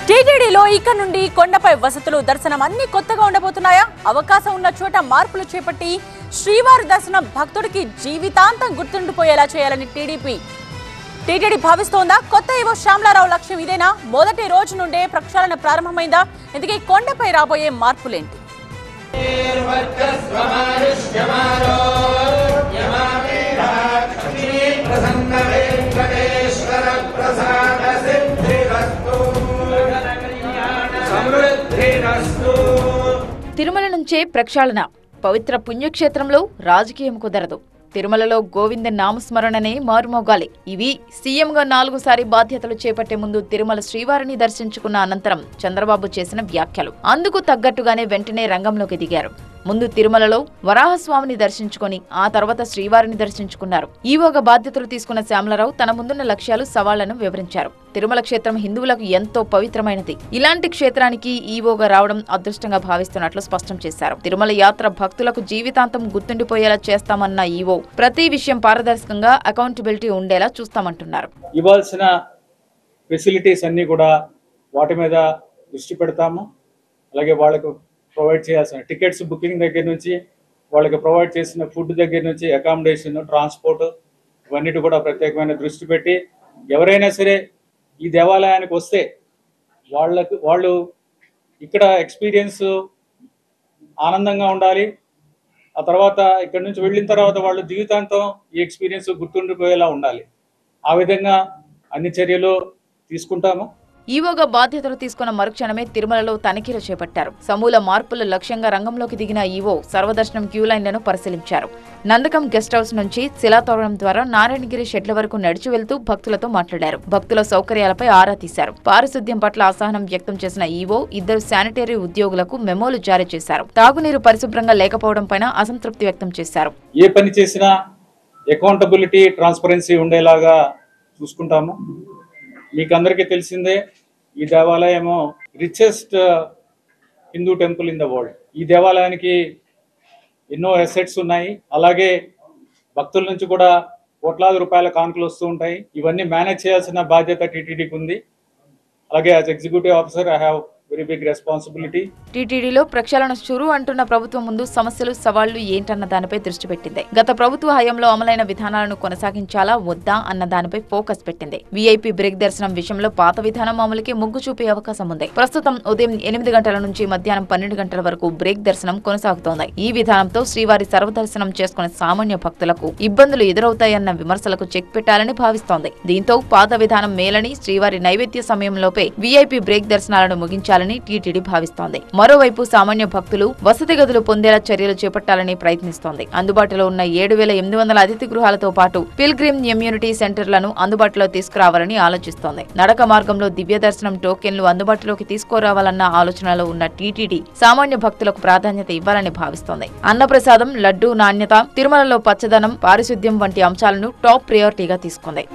టీటీడీలో ఇక నుండి కొండపై వసతులు దర్శనం అన్ని కొత్తగా ఉండబోతున్నాయా? అవకాశం ఉన్న చోట మార్పులు చేపట్టి శ్రీవారి దర్శనం భక్తుడికి జీవితాంతం గుర్తుండిపోయేలా చేయాలని టీటీడీ భావిస్తోందా? కొత్త ఈవో శ్యామలారావు లక్ష్యం ఇదేనా? మొదటి రోజు నుండే ప్రక్షాళన ప్రారంభమైందా? ఇందుకే కొండపై రాబోయే మార్పులేంటి? తిరుమల నుంచే ప్రక్షాళన. పవిత్ర పుణ్యక్షేత్రంలో రాజకీయం కుదరదు. తిరుమలలో గోవింద నామస్మరణనే మారుమోగాలి. ఇవి సీఎంగా 4సారి బాధ్యతలు చేపట్టే ముందు తిరుమల శ్రీవారిని దర్శించుకున్న అనంతరం చంద్రబాబు చేసిన వ్యాఖ్యలు. అందుకు తగ్గట్టుగానే వెంటనే రంగంలోకి దిగారు. ముందు తిరుమలలో వరాహస్వామిని దర్శించుకుని ఆ తర్వాత శ్రీవారిని దర్శించుకున్నారు. ఈవోగా బాధ్యతలు తీసుకున్న శ్యామలారావు తన ముందున్న లక్ష్యాలు, సవాళ్లను వివరించారు. తిరుమల క్షేత్రం హిందువులకు ఎంతో పవిత్రమైనది. ఇలాంటి క్షేత్రానికి ఈవోగా రావడం అదృష్టంగా భావిస్తున్నట్లు స్పష్టం చేశారు. తిరుమల యాత్ర భక్తులకు జీవితాంతం గుర్తుండిపోయేలా చేస్తామన్న ఈవో ప్రతి విషయం పారదర్శకంగా, అకౌంటబిలిటీ ఉండేలా చూస్తామంటున్నారు. ఇవ్వాల్సిన ఫెసిలిటీస్ అన్ని కూడా వాటి మీద దృష్టి పెడతాము. అలాగే వాళ్ళకు ప్రొవైడ్ చేయాల్సిన టికెట్స్ బుకింగ్ దగ్గర నుంచి వాళ్ళకి ప్రొవైడ్ చేసిన ఫుడ్ దగ్గర నుంచి అకామిడేషన్, ట్రాన్స్పోర్ట్ ఇవన్నిటి కూడా ప్రత్యేకమైన దృష్టి పెట్టి ఎవరైనా సరే ఈ దేవాలయానికి వస్తే వాళ్ళు ఇక్కడ ఎక్స్పీరియన్స్ ఆనందంగా ఉండాలి. ఆ తర్వాత ఇక్కడ నుంచి వెళ్ళిన తర్వాత వాళ్ళు జీవితాంతం ఈ ఎక్స్పీరియన్స్ గుర్తుండిపోయేలా ఉండాలి. ఆ విధంగా అన్ని చర్యలు తీసుకుంటాము. ఈవోగా బాధ్యతలు తీసుకున్న మరుక్షణమే తిరుమలలో తనిఖీలు చేపట్టారు. సమూల మార్పుల లక్ష్యంగా రంగంలోకి దిగిన ఈవో సర్వదర్శనం క్యూలైన్లను పరిశీలించారు. నందకం గెస్ట్ హౌస్ నుంచి శిలాతోరణం ద్వారా నారాయణగిరి షెడ్ల వరకు నడిచి వెళ్తూ భక్తులతో మాట్లాడారు. భక్తుల సౌకర్యాలపై ఆరా తీశారు. పారిశుద్ధ్యం పట్ల అసహనం వ్యక్తం చేసిన ఈవో 2 శానిటరీ ఉద్యోగులకు మెమోలు జారీ చేశారు. తాగునీరు పరిశుభ్రంగా లేకపోవడం పైన అసంతృప్తి వ్యక్తం చేశారు. ఏ పని చేసినా అకౌంటబిలిటీ, ట్రాన్స్పరెన్సీ ఉండేలాగా చూసుకుంటాము. మీకు అందరికీ తెలిసిందే, ఈ దేవాలయము richest Hindu temple in the world. ఈ దేవాలయానికి ఎన్నో అసెట్స్ ఉన్నాయి. అలాగే భక్తుల నుంచి కూడా కోట్లాది రూపాయల కానుకలు వస్తూ ఉంటాయి. ఇవన్నీ మేనేజ్ చేయాల్సిన బాధ్యత టీటీడీకి ఉంది. అలాగే as executive officer I have very big responsibility. టీటీడీలో ప్రక్షాళన చురు అంటున్న ప్రభుత్వం ముందు సమస్యలు, సవాళ్లు ఏంటన్న దానిపై దృష్టి పెట్టింది. గత ప్రభుత్వ హయాంలో అమలైన విధానాలను కొనసాగించాలా వద్దా అన్న దానిపై ఫోకస్ పెట్టింది. వీఐపీ బ్రేక్ దర్శనం విషయంలో పాత విధానం అమలుకి మొగ్గు చూపే అవకాశం ఉంది. ప్రస్తుతం ఉదయం 8 గంటల నుంచి మధ్యాహ్నం 12 గంటల వరకు బ్రేక్ దర్శనం కొనసాగుతోంది. ఈ విధానంతో శ్రీవారి సర్వదర్శనం చేసుకునే సామాన్య భక్తులకు ఇబ్బందులు ఎదురవుతాయన్న విమర్శలకు చెక్ పెట్టాలని భావిస్తోంది. దీంతో పాత విధానం మేలని, శ్రీవారి నైవేద్య సమయంలోపే వీఐపీ బ్రేక్ దర్శనాలను ముగించాలని టీటీడీ భావిస్తోంది. మరోవైపు సామాన్య భక్తులు వసతి గదులు పొందేలా చర్యలు చేపట్టాలని ప్రయత్నిస్తోంది. అందుబాటులో ఉన్న 7,800 అతిథి గృహాలతో పాటు పిల్గ్రిమ్ ఇమ్యూనిటీ సెంటర్లను అందుబాటులో తీసుకురావాలని ఆలోచిస్తోంది. నడక మార్గంలో దివ్య దర్శనం టోకెన్లు అందుబాటులోకి తీసుకురావాలన్న ఆలోచనలో ఉన్న టీటీడీ సామాన్య భక్తులకు ప్రాధాన్యత ఇవ్వాలని భావిస్తోంది. అన్నప్రసాదం, లడ్డూ నాణ్యత, తిరుమలలో పచ్చదనం, పారిశుద్ధ్యం వంటి అంశాలను టాప్ ప్రయారిటీగా తీసుకుంది.